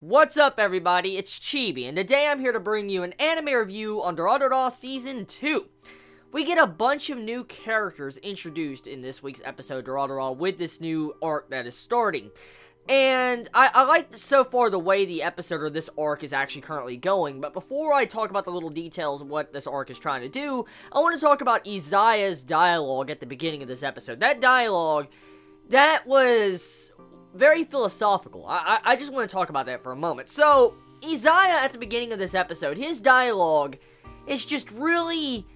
What's up, everybody? It's Chibi, and today I'm here to bring you an anime review on Durarara Season 2. We get a bunch of new characters introduced in this week's episode, Durarara, with this new arc that is starting. And I like so far the way the episode or this arc is actually currently going, but before I talk about the little details of what this arc is trying to do, I want to talk about Izaya's dialogue at the beginning of this episode. That dialogue, that was very philosophical. I just want to talk about that for a moment. So, Izaya at the beginning of this episode, his dialogue is just really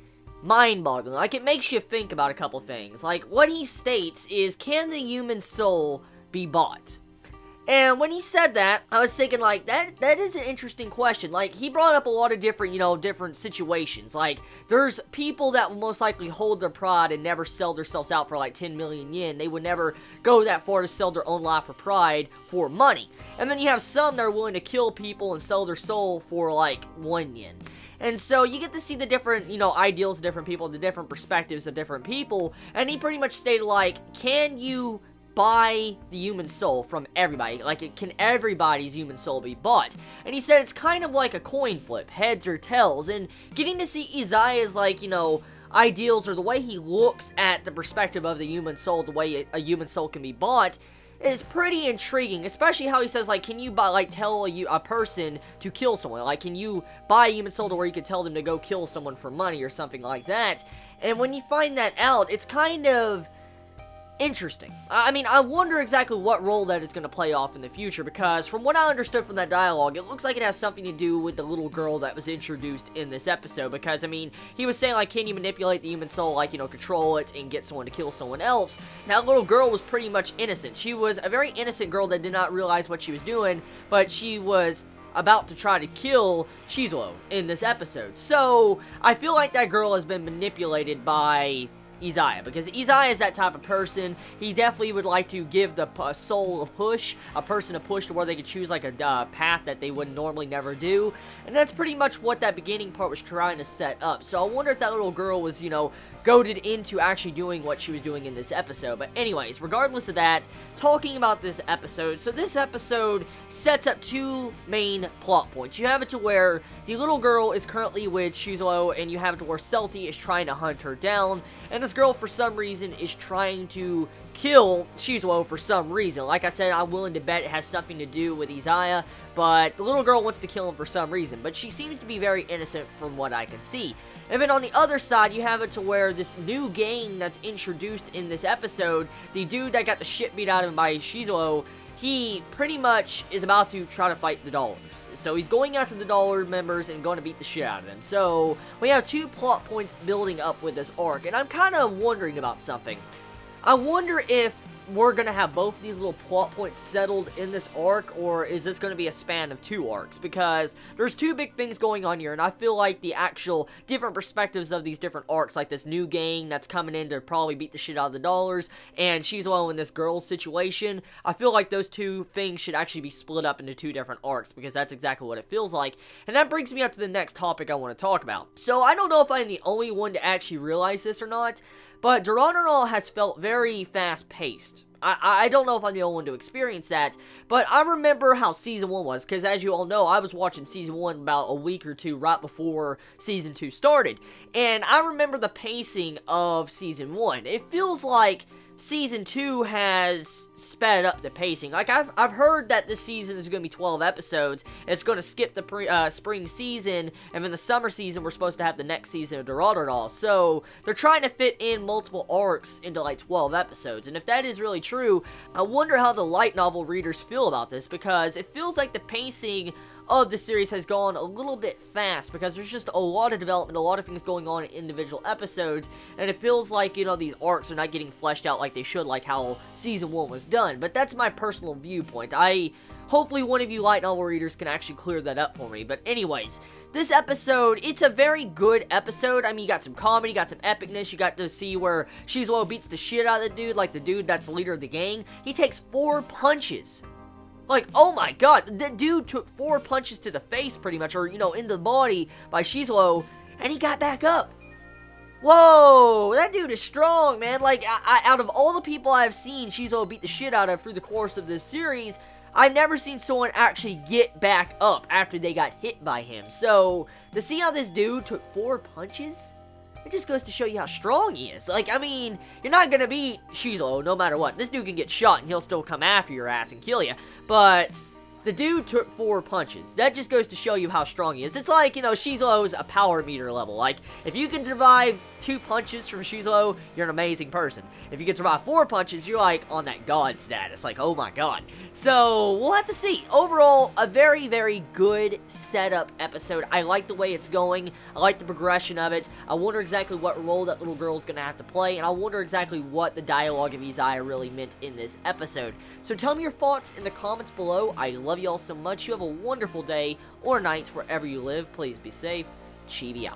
mind-boggling. Like, it makes you think about a couple things. Like, what he states is, can the human soul be bought? And when he said that, I was thinking, like, that is an interesting question. Like, he brought up a lot of different, different situations. Like, there's people that will most likely hold their pride and never sell themselves out for, like, 10 million yen. They would never go that far to sell their own life for pride for money. And then you have some that are willing to kill people and sell their soul for, like, 1 yen. And so you get to see the different, ideals of different people, the different perspectives of different people. And he pretty much stated, like, can you buy the human soul from everybody? Like, can everybody's human soul be bought? And he said it's kind of like a coin flip, heads or tails, and getting to see Izaya's, like, ideals, or the way he looks at the perspective of the human soul, the way a human soul can be bought, is pretty intriguing, especially how he says, like, can you buy, like, tell a person to kill someone? Like, can you buy a human soul to where you could tell them to go kill someone for money or something like that? And when you find that out, it's kind of interesting. I mean, I wonder exactly what role that is going to play off in the future, because from what I understood from that dialogue, it looks like it has something to do with the little girl that was introduced in this episode, because, I mean, he was saying, like, can you manipulate the human soul, like, control it and get someone to kill someone else? That little girl was pretty much innocent. She was a very innocent girl that did not realize what she was doing, but she was about to try to kill Shizuo in this episode. So, I feel like that girl has been manipulated by Izaya, because Izaya is that type of person. He definitely would like to give the soul a push, a person a push to where they could choose, like, a path that they would normally never do, and that's pretty much what that beginning part was trying to set up. So I wonder if that little girl was, goaded into actually doing what she was doing in this episode. But anyways, regardless of that, talking about this episode, so this episode sets up two main plot points. You have it to where the little girl is currently with Shizuo, and you have it to where Celti is trying to hunt her down, and this girl, for some reason, is trying to kill Shizuo for some reason. Like I said, I'm willing to bet it has something to do with Izaya, but the little girl wants to kill him for some reason, but she seems to be very innocent from what I can see. And then on the other side, you have it to where this new gang that's introduced in this episode, the dude that got the shit beat out of him by Shizuo, he pretty much is about to try to fight the dollars. So he's going after the dollar members and going to beat the shit out of them. So we have two plot points building up with this arc, and I'm kind of wondering about something. I wonder if we're going to have both of these little plot points settled in this arc, or is this going to be a span of two arcs? Because there's two big things going on here, and I feel like the actual different perspectives of these different arcs, like this new gang that's coming in to probably beat the shit out of the dollars, and Shizuo in this girl's situation, I feel like those two things should actually be split up into two different arcs, because that's exactly what it feels like. And that brings me up to the next topic I want to talk about. So I don't know if I'm the only one to actually realize this or not, but Durarara has felt very fast-paced. I don't know if I'm the only one to experience that, but I remember how Season 1 was, because as you all know, I was watching Season 1 about a week or two right before Season 2 started, and I remember the pacing of Season 1. It feels like Season 2 has sped up the pacing. Like, I've heard that this season is going to be 12 episodes. It's going to skip the spring season, and then the summer season, we're supposed to have the next season of Durarara. So, they're trying to fit in multiple arcs into, like, 12 episodes. And if that is really true, I wonder how the light novel readers feel about this, because it feels like the pacing of the series has gone a little bit fast, because there's just a lot of development, a lot of things going on in individual episodes, and it feels like, these arcs are not getting fleshed out like they should, like how Season 1 was done. But that's my personal viewpoint. Hopefully one of you light novel readers can actually clear that up for me. But anyways, this episode, it's a very good episode. I mean, you got some comedy, you got some epicness, you got to see where Shizuo beats the shit out of the dude, like the dude that's the leader of the gang. He takes 4 punches. Like, oh my god, the dude took 4 punches to the face, pretty much, or, in the body by Shizuo, and he got back up. Whoa, that dude is strong, man. Like, out of all the people I've seen Shizuo beat the shit out of through the course of this series, I've never seen someone actually get back up after they got hit by him. So, to see how this dude took 4 punches, it just goes to show you how strong he is. Like, I mean, you're not gonna beat Shizuo no matter what. This dude can get shot and he'll still come after your ass and kill you. But the dude took 4 punches. That just goes to show you how strong he is. It's like, you know, Shizuo's a power meter level. Like, if you can survive 2 punches from Shizuo, you're an amazing person. If you can survive 4 punches, you're like on that god status. Like, oh my god. So, we'll have to see. Overall, a very, very good setup episode. I like the way it's going. I like the progression of it. I wonder exactly what role that little girl's gonna have to play, and I wonder exactly what the dialogue of Izaya really meant in this episode. So tell me your thoughts in the comments below. I love you all so much. You have a wonderful day or night wherever you live. Please be safe. Chibi out.